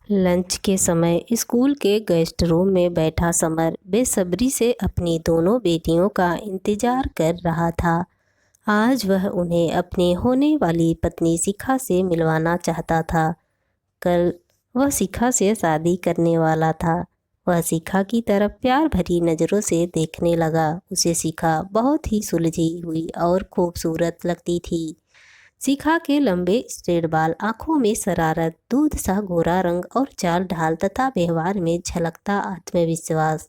Lunch के समय school के गेस्ट रूम में बैठा समर बेसब्री से अपनी दोनों बेटियों का इंतजार कर रहा था। आज वह उन्हें अपनी होने वाली पत्नी शिखा से मिलवाना चाहता था। कल वह शिखा से शादी करने वाला था। वह शिखा की तरफ प्यार भरी नज़रों से देखने लगा। उसे शिखा बहुत ही सुलझी हुई और खूबसूरत लगती थी। शिखा के लंबे स्ट्रेट बाल, आंखों में शरारत, दूध सा गोरा रंग और चाल ढाल तथा व्यवहार में झलकता आत्मविश्वास।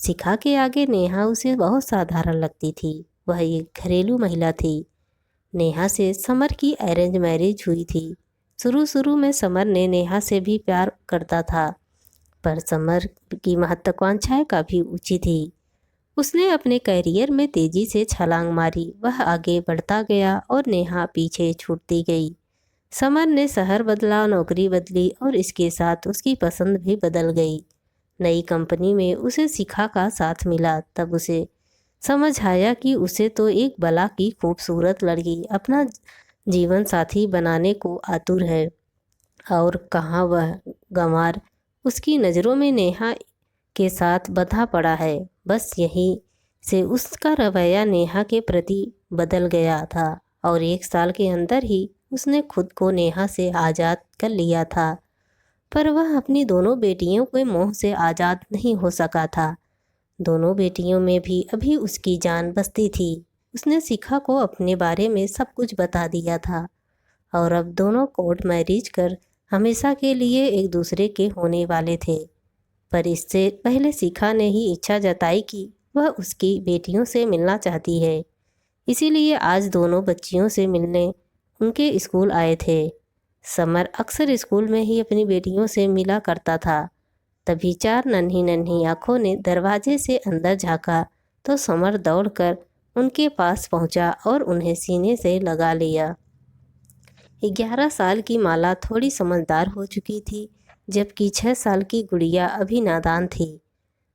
शिखा के आगे नेहा उसे बहुत साधारण लगती थी। वह एक घरेलू महिला थी। नेहा से समर की अरेंज मैरिज हुई थी। शुरू शुरू में समर ने नेहा से भी प्यार करता था, पर समर की महत्वाकांक्षाएं काफ़ी ऊंची थी। उसने अपने करियर में तेजी से छलांग मारी। वह आगे बढ़ता गया और नेहा पीछे छूटती गई। समर ने शहर बदला, नौकरी बदली और इसके साथ उसकी पसंद भी बदल गई। नई कंपनी में उसे शिखा का साथ मिला। तब उसे समझ आया कि उसे तो एक बला की खूबसूरत लड़की अपना जीवन साथी बनाने को आतुर है। और कहाँ वह गंवार उसकी नज़रों में नेहा के साथ बंधा पड़ा है। बस यहीं से उसका रवैया नेहा के प्रति बदल गया था और 1 साल के अंदर ही उसने खुद को नेहा से आज़ाद कर लिया था। पर वह अपनी दोनों बेटियों के मोह से आज़ाद नहीं हो सका था। दोनों बेटियों में भी अभी उसकी जान बसती थी। उसने शिखा को अपने बारे में सब कुछ बता दिया था और अब दोनों कोर्ट मैरिज कर हमेशा के लिए एक दूसरे के होने वाले थे। पर इससे पहले शिखा ने ही इच्छा जताई कि वह उसकी बेटियों से मिलना चाहती है। इसीलिए आज दोनों बच्चियों से मिलने उनके स्कूल आए थे। समर अक्सर स्कूल में ही अपनी बेटियों से मिला करता था। तभी 4 नन्ही नन्ही आंखों ने दरवाजे से अंदर झांका तो समर दौड़कर उनके पास पहुंचा और उन्हें सीने से लगा लिया। 11 साल की माला थोड़ी समझदार हो चुकी थी, जबकि 6 साल की गुड़िया अभी नादान थी।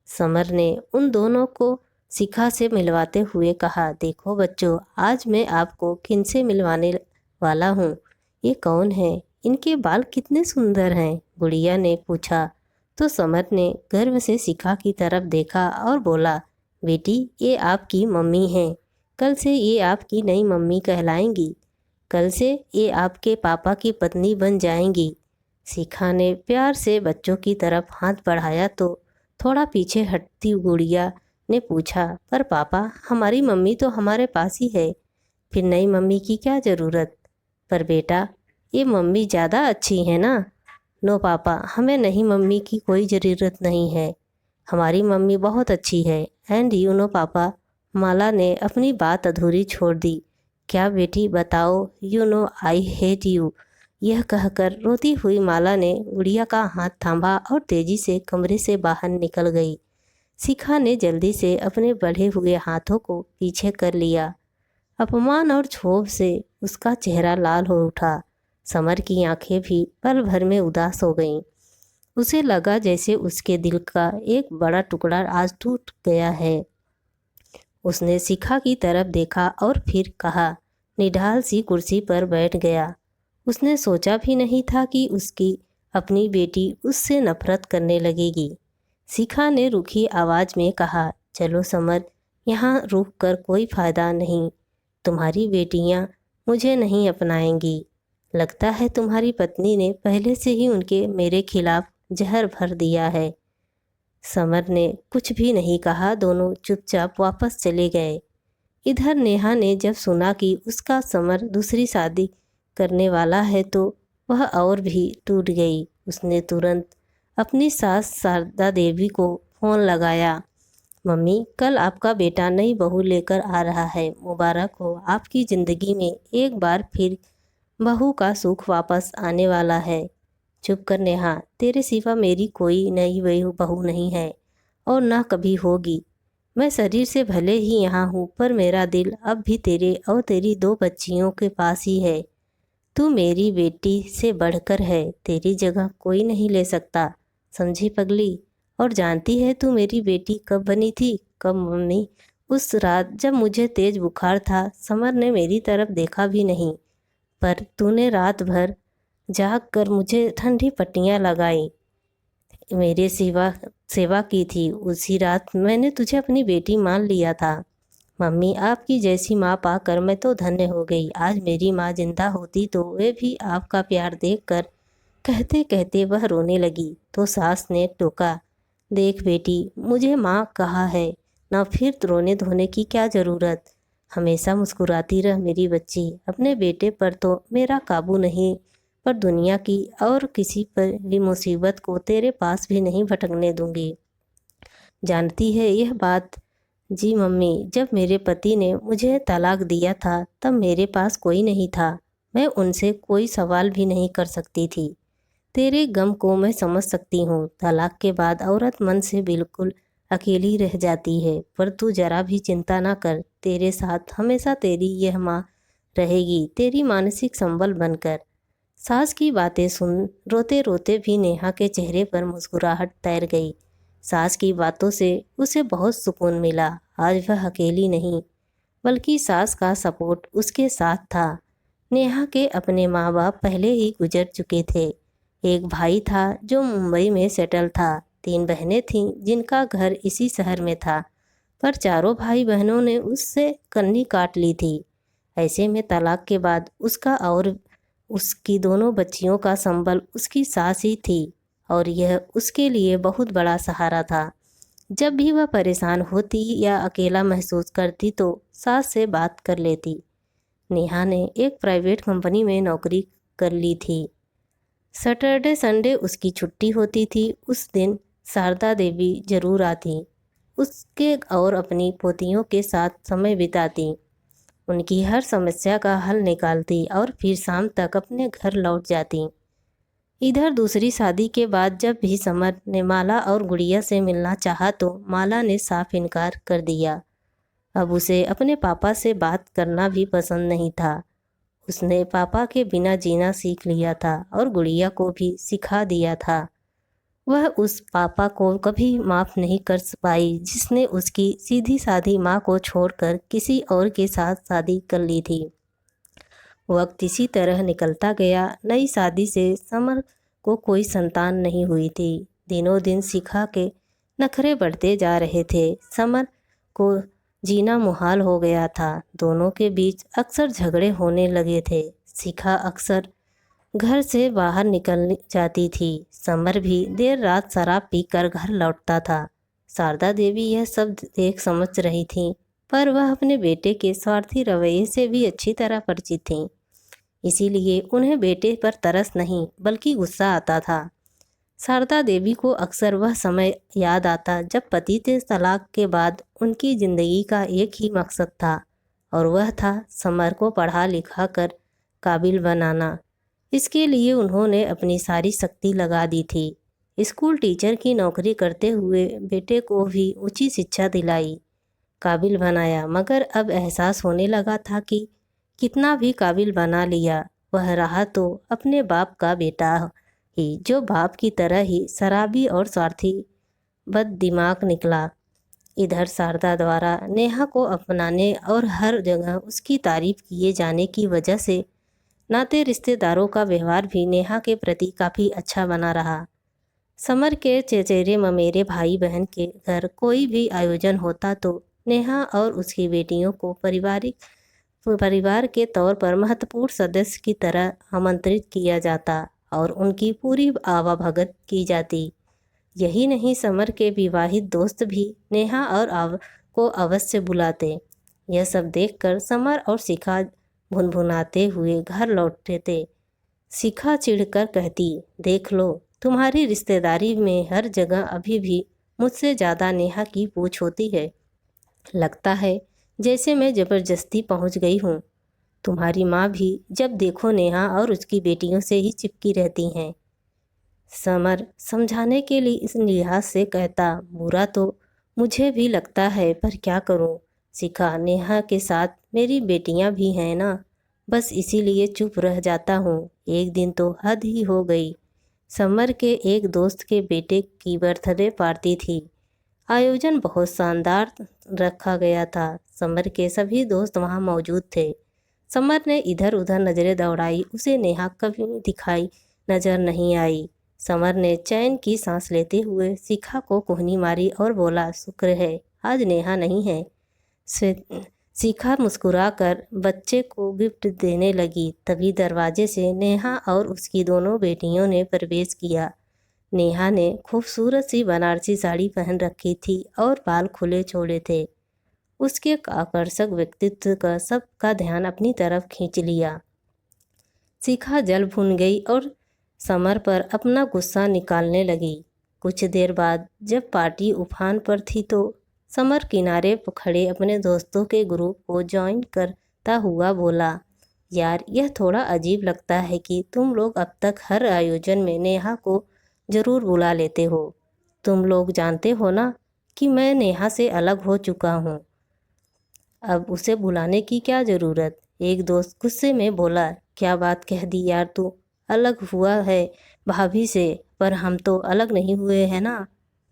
समर ने उन दोनों को शिखा से मिलवाते हुए कहा, देखो बच्चों, आज मैं आपको किनसे मिलवाने वाला हूँ। ये कौन है? इनके बाल कितने सुंदर हैं, गुड़िया ने पूछा। तो समर ने गर्व से शिखा की तरफ देखा और बोला, बेटी, ये आपकी मम्मी हैं। कल से ये आपकी नई मम्मी कहलाएंगी। कल से ये आपके पापा की पत्नी बन जाएंगी। शिखा ने प्यार से बच्चों की तरफ हाथ बढ़ाया तो थोड़ा पीछे हटती गुड़िया ने पूछा, पर पापा, हमारी मम्मी तो हमारे पास ही है, फिर नई मम्मी की क्या ज़रूरत? पर बेटा, ये मम्मी ज़्यादा अच्छी है ना। नो पापा, हमें नई मम्मी की कोई ज़रूरत नहीं है, हमारी मम्मी बहुत अच्छी है। एंड यू नो पापा, माला ने अपनी बात अधूरी छोड़ दी। क्या बेटी, बताओ। You know I hate you. यह कहकर रोती हुई माला ने गुड़िया का हाथ थामा और तेजी से कमरे से बाहर निकल गई। शिखा ने जल्दी से अपने बढ़े हुए हाथों को पीछे कर लिया। अपमान और क्षोभ से उसका चेहरा लाल हो उठा। समर की आंखें भी पल भर में उदास हो गईं। उसे लगा जैसे उसके दिल का एक बड़ा टुकड़ा आज टूट गया है। उसने शिखा की तरफ देखा और फिर कहा, निढाल सी कुर्सी पर बैठ गया। उसने सोचा भी नहीं था कि उसकी अपनी बेटी उससे नफरत करने लगेगी। शिखा ने रूखी आवाज़ में कहा, चलो समर, यहाँ रुक कर कोई फ़ायदा नहीं। तुम्हारी बेटियाँ मुझे नहीं अपनाएंगी। लगता है तुम्हारी पत्नी ने पहले से ही उनके मेरे खिलाफ जहर भर दिया है। समर ने कुछ भी नहीं कहा। दोनों चुपचाप वापस चले गए। इधर नेहा ने जब सुना कि उसका समर दूसरी शादी करने वाला है तो वह और भी टूट गई। उसने तुरंत अपनी सास शारदा देवी को फ़ोन लगाया। मम्मी, कल आपका बेटा नई बहू लेकर आ रहा है। मुबारक हो, आपकी ज़िंदगी में एक बार फिर बहू का सुख वापस आने वाला है। चुप कर नेहा, तेरे सिवा मेरी कोई नई बहू नहीं है और ना कभी होगी। मैं शरीर से भले ही यहाँ हूँ, पर मेरा दिल अब भी तेरे और तेरी 2 बच्चियों के पास ही है। तू मेरी बेटी से बढ़कर है, तेरी जगह कोई नहीं ले सकता, समझी पगली? और जानती है तू मेरी बेटी कब बनी थी? कब मम्मी? उस रात जब मुझे तेज बुखार था, समर ने मेरी तरफ देखा भी नहीं, पर तूने रात भर जाग कर मुझे ठंडी पट्टियाँ लगाई, मेरे सेवा की थी। उसी रात मैंने तुझे अपनी बेटी मान लिया था। मम्मी, आपकी जैसी माँ पाकर मैं तो धन्य हो गई। आज मेरी माँ जिंदा होती तो वे भी आपका प्यार देखकर, कहते कहते वह रोने लगी तो सास ने टोका, देख बेटी, मुझे माँ कहा है ना, फिर रोने धोने की क्या ज़रूरत। हमेशा मुस्कुराती रह मेरी बच्ची। अपने बेटे पर तो मेरा काबू नहीं, पर दुनिया की और किसी पर भी मुसीबत को तेरे पास भी नहीं भटकने दूंगी। जानती है यह बात? जी मम्मी, जब मेरे पति ने मुझे तलाक दिया था तब मेरे पास कोई नहीं था। मैं उनसे कोई सवाल भी नहीं कर सकती थी। तेरे गम को मैं समझ सकती हूँ। तलाक के बाद औरत मन से बिल्कुल अकेली रह जाती है, पर तू जरा भी चिंता ना कर। तेरे साथ हमेशा तेरी यह माँ रहेगी, तेरी मानसिक संबल बनकर। सास की बातें सुन रोते रोते भी नेहा के चेहरे पर मुस्कुराहट तैर गई। सास की बातों से उसे बहुत सुकून मिला। आज वह अकेली नहीं, बल्कि सास का सपोर्ट उसके साथ था। नेहा के अपने माँ बाप पहले ही गुजर चुके थे। एक भाई था जो मुंबई में सेटल था। 3 बहनें थीं जिनका घर इसी शहर में था, पर चारों भाई बहनों ने उससे कन्नी काट ली थी। ऐसे में तलाक के बाद उसका और उसकी दोनों बच्चियों का संबल उसकी सास ही थी, और यह उसके लिए बहुत बड़ा सहारा था। जब भी वह परेशान होती या अकेला महसूस करती तो सास से बात कर लेती। नेहा ने एक प्राइवेट कंपनी में नौकरी कर ली थी। सैटरडे संडे उसकी छुट्टी होती थी। उस दिन शारदा देवी जरूर आती, उसके और अपनी पोतियों के साथ समय बिताती, उनकी हर समस्या का हल निकालती और फिर शाम तक अपने घर लौट जाती। इधर दूसरी शादी के बाद जब भी समर ने माला और गुड़िया से मिलना चाहा तो माला ने साफ इनकार कर दिया। अब उसे अपने पापा से बात करना भी पसंद नहीं था। उसने पापा के बिना जीना सीख लिया था और गुड़िया को भी सिखा दिया था। वह उस पापा को कभी माफ़ नहीं कर पाई जिसने उसकी सीधी साधी माँ को छोड़कर किसी और के साथ शादी कर ली थी। वक्त इसी तरह निकलता गया। नई शादी से समर को कोई संतान नहीं हुई थी। दिनों दिन शिखा के नखरे बढ़ते जा रहे थे। समर को जीना मुहाल हो गया था। दोनों के बीच अक्सर झगड़े होने लगे थे। शिखा अक्सर घर से बाहर निकल जाती थी। समर भी देर रात शराब पीकर घर लौटता था। शारदा देवी यह सब देख समझ रही थी, पर वह अपने बेटे के स्वार्थी रवैये से भी अच्छी तरह परिचित थीं। इसीलिए उन्हें बेटे पर तरस नहीं बल्कि गुस्सा आता था। शारदा देवी को अक्सर वह समय याद आता जब पति के तलाक के बाद उनकी जिंदगी का एक ही मकसद था, और वह था समर को पढ़ा लिखा कर काबिल बनाना। इसके लिए उन्होंने अपनी सारी शक्ति लगा दी थी। स्कूल टीचर की नौकरी करते हुए बेटे को भी ऊंची शिक्षा दिलाई, काबिल बनाया, मगर अब एहसास होने लगा था कि कितना भी काबिल बना लिया, वह रहा तो अपने बाप का बेटा ही, जो बाप की तरह ही शराबी और स्वार्थी बद दिमाग निकला। इधर शारदा द्वारा नेहा को अपनाने और हर जगह उसकी तारीफ किए जाने की वजह से नाते रिश्तेदारों का व्यवहार भी नेहा के प्रति काफ़ी अच्छा बना रहा। समर के चचेरे ममेरे भाई बहन के घर कोई भी आयोजन होता तो नेहा और उसकी बेटियों को परिवार के तौर पर महत्वपूर्ण सदस्य की तरह आमंत्रित किया जाता और उनकी पूरी आवाभगत की जाती। यही नहीं, समर के विवाहित दोस्त भी नेहा और को अवश्य बुलाते। यह सब देखकर समर और शिखा भुनभुनाते हुए घर लौटते थे। शिखा चिढ़कर कहती, देख लो, तुम्हारी रिश्तेदारी में हर जगह अभी भी मुझसे ज़्यादा नेहा की पूछ होती है। लगता है जैसे मैं ज़बरदस्ती पहुंच गई हूँ। तुम्हारी माँ भी जब देखो नेहा और उसकी बेटियों से ही चिपकी रहती हैं। समर समझाने के लिए इस लिहाज से कहता, बुरा तो मुझे भी लगता है, पर क्या करूँ शिखा, नेहा के साथ मेरी बेटियां भी हैं ना, बस इसीलिए चुप रह जाता हूँ। एक दिन तो हद ही हो गई। समर के एक दोस्त के बेटे की बर्थडे पार्टी थी। आयोजन बहुत शानदार रखा गया था। समर के सभी दोस्त वहाँ मौजूद थे। समर ने इधर उधर नजरें दौड़ाई, उसे नेहा कभी दिखाई नजर नहीं आई। समर ने चैन की सांस लेते हुए शिखा को कोहनी मारी और बोला, शुक्र है आज नेहा नहीं है। शिखा मुस्कुराकर बच्चे को गिफ्ट देने लगी। तभी दरवाजे से नेहा और उसकी दोनों बेटियों ने प्रवेश किया। नेहा ने खूबसूरत सी बनारसी साड़ी पहन रखी थी और बाल खुले छोड़े थे। उसके आकर्षक व्यक्तित्व का सबका ध्यान अपनी तरफ खींच लिया। शिखा जल भून गई और समर पर अपना गुस्सा निकालने लगी। कुछ देर बाद जब पार्टी उफान पर थी तो समर किनारे पर खड़े अपने दोस्तों के ग्रुप को ज्वाइन करता हुआ बोला, यार यह थोड़ा अजीब लगता है कि तुम लोग अब तक हर आयोजन में नेहा को ज़रूर बुला लेते हो। तुम लोग जानते हो ना कि मैं नेहा से अलग हो चुका हूँ, अब उसे बुलाने की क्या ज़रूरत। एक दोस्त गुस्से में बोला, क्या बात कह दी यार तू, अलग हुआ है भाभी से, पर हम तो अलग नहीं हुए हैं ना।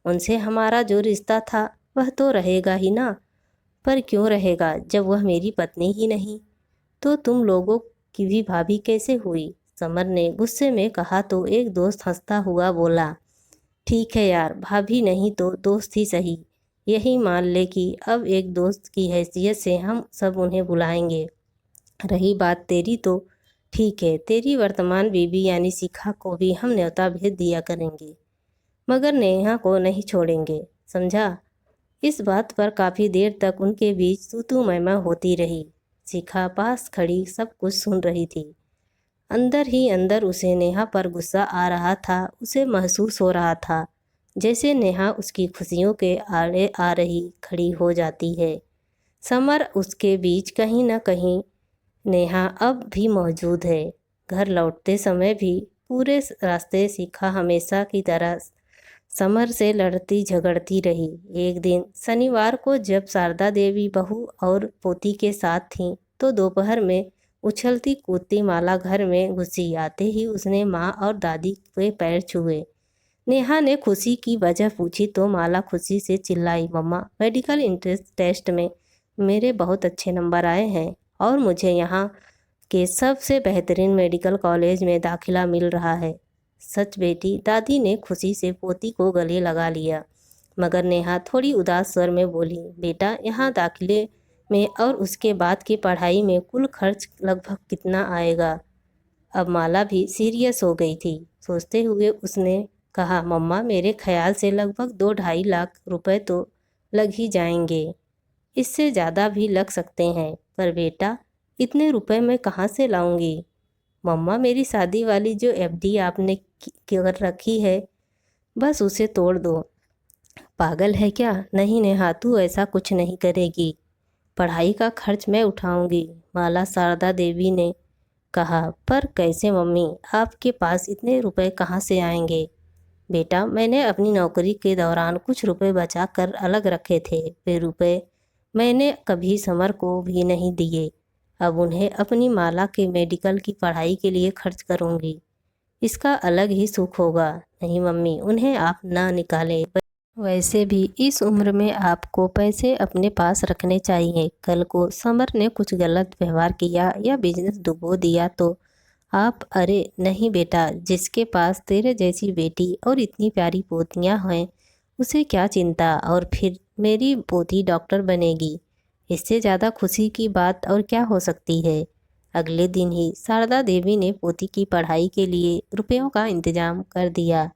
उनसे हमारा जो रिश्ता था वह तो रहेगा ही ना। पर क्यों रहेगा जब वह मेरी पत्नी ही नहीं। तो तुम लोगों की भी भाभी कैसे हुई, समर ने गुस्से में कहा तो एक दोस्त हंसता हुआ बोला, ठीक है यार, भाभी नहीं तो दोस्त ही सही। यही मान ले कि अब एक दोस्त की हैसियत से हम सब उन्हें बुलाएंगे। रही बात तेरी तो ठीक है, तेरी वर्तमान बीवी यानी शिखा को भी हम न्योता भेज दिया करेंगे, मगर नेहा को नहीं छोड़ेंगे, समझा। इस बात पर काफ़ी देर तक उनके बीच तू मैमा होती रही। शिखा पास खड़ी सब कुछ सुन रही थी। अंदर ही अंदर उसे नेहा पर गुस्सा आ रहा था। उसे महसूस हो रहा था जैसे नेहा उसकी खुशियों के आड़े आ रही खड़ी हो जाती है। समर उसके बीच कहीं न कहीं नेहा अब भी मौजूद है। घर लौटते समय भी पूरे रास्ते शिखा हमेशा की तरह समर से लड़ती झगड़ती रही। एक दिन शनिवार को जब शारदा देवी बहू और पोती के साथ थीं तो दोपहर में उछलती कूदती माला घर में घुसी। आते ही उसने माँ और दादी के पैर छुए। नेहा ने खुशी की वजह पूछी तो माला खुशी से चिल्लाई, मम्मा मेडिकल इंट्रेंस टेस्ट में मेरे बहुत अच्छे नंबर आए हैं और मुझे यहाँ के सबसे बेहतरीन मेडिकल कॉलेज में दाखिला मिल रहा है। सच बेटी, दादी ने खुशी से पोती को गले लगा लिया। मगर नेहा थोड़ी उदास स्वर में बोली, बेटा यहाँ दाखिले में और उसके बाद की पढ़ाई में कुल खर्च लगभग कितना आएगा। अब माला भी सीरियस हो गई थी। सोचते हुए उसने कहा, मम्मा मेरे ख्याल से लगभग 2-2.5 लाख रुपए तो लग ही जाएंगे, इससे ज़्यादा भी लग सकते हैं। पर बेटा इतने रुपए मैं कहाँ से लाऊंगी। मम्मा मेरी शादी वाली जो एफडी आपने कर रखी है बस उसे तोड़ दो। पागल है क्या। नहीं नेहा, तू ऐसा कुछ नहीं करेगी, पढ़ाई का खर्च मैं उठाऊंगी, माला शारदा देवी ने कहा। पर कैसे मम्मी, आपके पास इतने रुपए कहाँ से आएंगे। बेटा मैंने अपनी नौकरी के दौरान कुछ रुपए बचा कर अलग रखे थे। वे रुपए मैंने कभी समर को भी नहीं दिए। अब उन्हें अपनी माला के मेडिकल की पढ़ाई के लिए खर्च करूंगी, इसका अलग ही सुख होगा। नहीं मम्मी, उन्हें आप ना निकालें। वैसे भी इस उम्र में आपको पैसे अपने पास रखने चाहिए। कल को समर ने कुछ गलत व्यवहार किया या बिजनेस डुबो दिया तो आप। अरे नहीं बेटा, जिसके पास तेरे जैसी बेटी और इतनी प्यारी पोतियां हैं उसे क्या चिंता। और फिर मेरी पोती डॉक्टर बनेगी, इससे ज़्यादा खुशी की बात और क्या हो सकती है। अगले दिन ही शारदा देवी ने पोती की पढ़ाई के लिए रुपयों का इंतजाम कर दिया।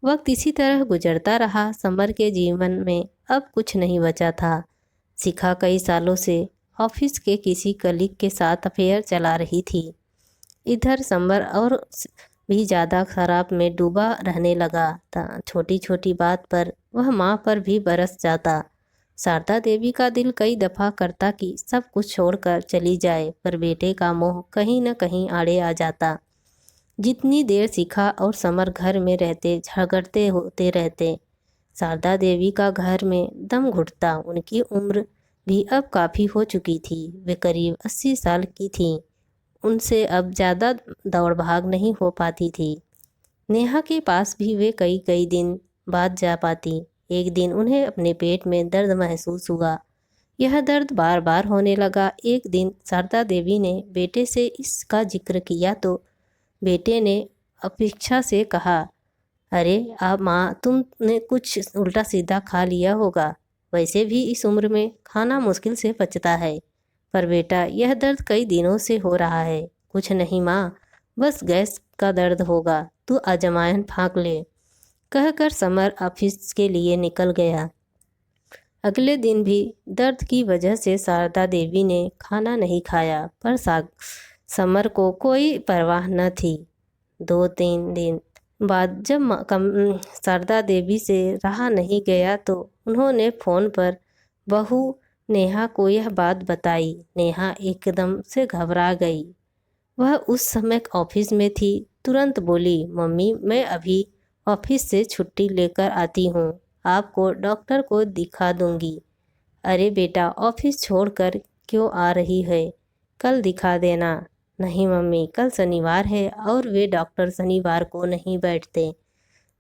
वक्त इसी तरह गुजरता रहा। समर के जीवन में अब कुछ नहीं बचा था। शिखा कई सालों से ऑफिस के किसी कलीग के साथ अफेयर चला रही थी। इधर समर और भी ज़्यादा खराब में डूबा रहने लगा था। छोटी छोटी बात पर वह माँ पर भी बरस जाता। शारदा देवी का दिल कई दफ़ा करता कि सब कुछ छोड़कर चली जाए, पर बेटे का मोह कहीं न कहीं आड़े आ जाता। जितनी देर शिखा और समर घर में रहते झगड़ते होते रहते। शारदा देवी का घर में दम घुटता। उनकी उम्र भी अब काफ़ी हो चुकी थी। वे करीब 80 साल की थीं। उनसे अब ज़्यादा दौड़ भाग नहीं हो पाती थी। नेहा के पास भी वे कई कई दिन बाद जा पाती। एक दिन उन्हें अपने पेट में दर्द महसूस हुआ। यह दर्द बार बार होने लगा। एक दिन शारदा देवी ने बेटे से इसका जिक्र किया तो बेटे ने अपेक्षा से कहा, अरे आप माँ, तुमने कुछ उल्टा सीधा खा लिया होगा। वैसे भी इस उम्र में खाना मुश्किल से पचता है। पर बेटा, यह दर्द कई दिनों से हो रहा है। कुछ नहीं माँ, बस गैस का दर्द होगा, तू अजवाइन फाँक ले, कहकर समर ऑफिस के लिए निकल गया। अगले दिन भी दर्द की वजह से शारदा देवी ने खाना नहीं खाया, पर समर को कोई परवाह न थी। 2-3 दिन बाद जब शारदा देवी से रहा नहीं गया तो उन्होंने फ़ोन पर बहू नेहा को यह बात बताई। नेहा एकदम से घबरा गई। वह उस समय ऑफिस में थी। तुरंत बोली, मम्मी मैं अभी ऑफिस से छुट्टी लेकर आती हूँ, आपको डॉक्टर को दिखा दूंगी। अरे बेटा, ऑफिस छोड़कर क्यों आ रही है? कल दिखा देना। नहीं मम्मी, कल शनिवार है और वे डॉक्टर शनिवार को नहीं बैठते।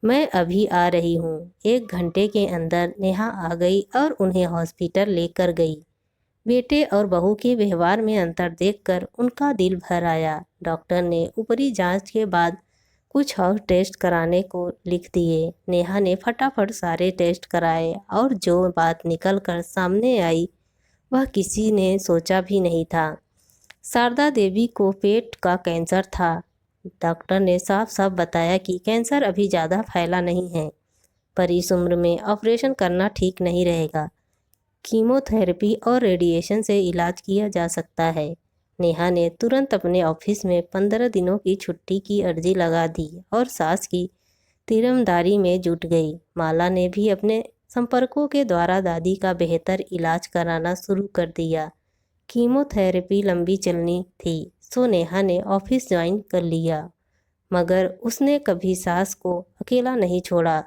मैं अभी आ रही हूँ। 1 घंटे के अंदर नेहा आ गई और उन्हें हॉस्पिटल लेकर गई। बेटे और बहू के व्यवहार में अंतर देखकर उनका दिल भर आया। डॉक्टर ने ऊपरी जांच के बाद कुछ और टेस्ट कराने को लिख दिए। नेहा ने फटाफट सारे टेस्ट कराए और जो बात निकल कर सामने आई वह किसी ने सोचा भी नहीं था। शारदा देवी को पेट का कैंसर था। डॉक्टर ने साफ साफ बताया कि कैंसर अभी ज़्यादा फैला नहीं है, पर इस उम्र में ऑपरेशन करना ठीक नहीं रहेगा। कीमोथेरेपी और रेडिएशन से इलाज किया जा सकता है। नेहा ने तुरंत अपने ऑफिस में 15 दिनों की छुट्टी की अर्जी लगा दी और सास की तीरमदारी में जुट गई। माला ने भी अपने संपर्कों के द्वारा दादी का बेहतर इलाज कराना शुरू कर दिया। कीमोथेरेपी लंबी चलनी थी, सो नेहा ने ऑफिस ज्वाइन कर लिया, मगर उसने कभी सास को अकेला नहीं छोड़ा।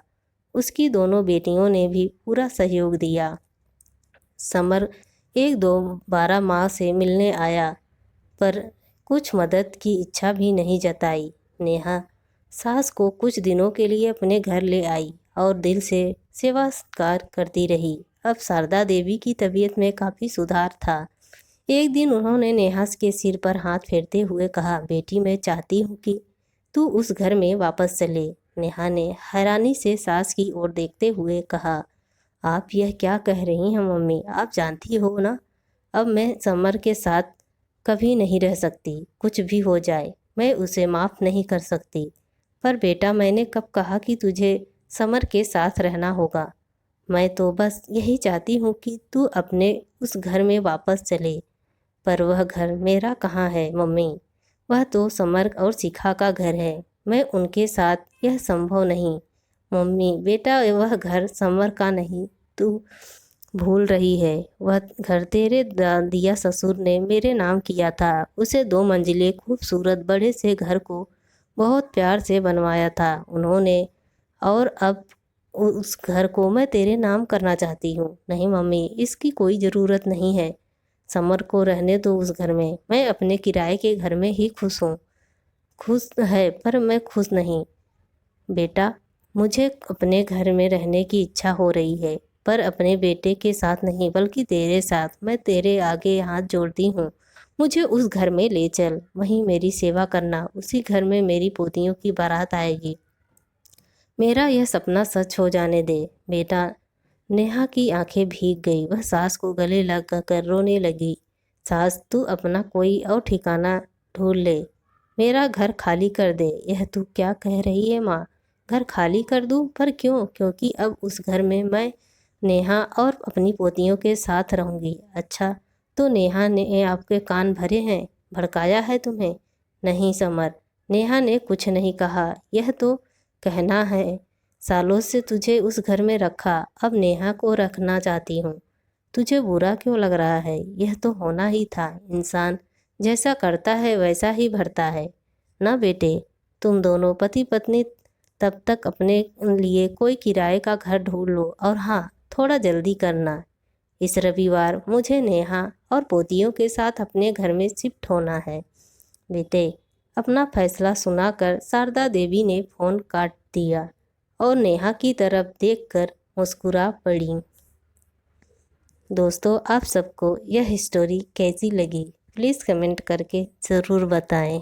उसकी दोनों बेटियों ने भी पूरा सहयोग दिया। समर 1-2 माह से मिलने आया, पर कुछ मदद की इच्छा भी नहीं जताई। नेहा सास को कुछ दिनों के लिए अपने घर ले आई और दिल से सेवा सत्कार करती रही। अब शारदा देवी की तबीयत में काफ़ी सुधार था। एक दिन उन्होंने नेहा के सिर पर हाथ फेरते हुए कहा, बेटी मैं चाहती हूँ कि तू उस घर में वापस चले। नेहा ने हैरानी से सास की ओर देखते हुए कहा, आप यह क्या कह रही हैं मम्मी? आप जानती हो ना, अब मैं समर के साथ कभी नहीं रह सकती। कुछ भी हो जाए मैं उसे माफ़ नहीं कर सकती। पर बेटा, मैंने कब कहा कि तुझे समर के साथ रहना होगा? मैं तो बस यही चाहती हूँ कि तू अपने उस घर में वापस चले। पर वह घर मेरा कहाँ है मम्मी? वह तो समर और शिखा का घर है। मैं उनके साथ यह संभव नहीं। मम्मी बेटा, वह घर समर का नहीं, तू भूल रही है। वह घर तेरे दिया ससुर ने मेरे नाम किया था। उसे 2 मंजिले खूबसूरत बड़े से घर को बहुत प्यार से बनवाया था उन्होंने, और अब उस घर को मैं तेरे नाम करना चाहती हूँ। नहीं मम्मी, इसकी कोई ज़रूरत नहीं है। समर को रहने दो उस घर में। मैं अपने किराए के घर में ही खुश हूँ। खुश है पर मैं खुश नहीं। बेटा, मुझे अपने घर में रहने की इच्छा हो रही है, पर अपने बेटे के साथ नहीं, बल्कि तेरे साथ। मैं तेरे आगे हाथ जोड़ती हूँ, मुझे उस घर में ले चल। वहीं मेरी सेवा करना। उसी घर में मेरी पोतियों की बारात आएगी। मेरा यह सपना सच हो जाने दे बेटा। नेहा की आंखें भीग गई। वह सास को गले लग कर रोने लगी। सास, तू अपना कोई और ठिकाना ढूंढ ले, मेरा घर खाली कर दे। यह तू क्या कह रही है माँ? घर खाली कर दूँ? पर क्यों? क्योंकि अब उस घर में मैं नेहा और अपनी पोतियों के साथ रहूँगी। अच्छा, तो नेहा ने आपके कान भरे हैं? भड़काया है तुम्हें? नहीं समर, नेहा ने कुछ नहीं कहा। यह तो कहना है, सालों से तुझे उस घर में रखा, अब नेहा को रखना चाहती हूँ। तुझे बुरा क्यों लग रहा है? यह तो होना ही था। इंसान जैसा करता है वैसा ही भरता है ना बेटे। तुम दोनों पति पत्नी तब तक अपने लिए कोई किराए का घर ढूंढ लो, और हाँ, थोड़ा जल्दी करना। इस रविवार मुझे नेहा और पोतियों के साथ अपने घर में शिफ्ट होना है। बेटे, अपना फैसला सुनाकर शारदा देवी ने फ़ोन काट दिया और नेहा की तरफ देखकर मुस्कुरा पड़ी। दोस्तों, आप सबको यह स्टोरी कैसी लगी प्लीज़ कमेंट करके ज़रूर बताएं।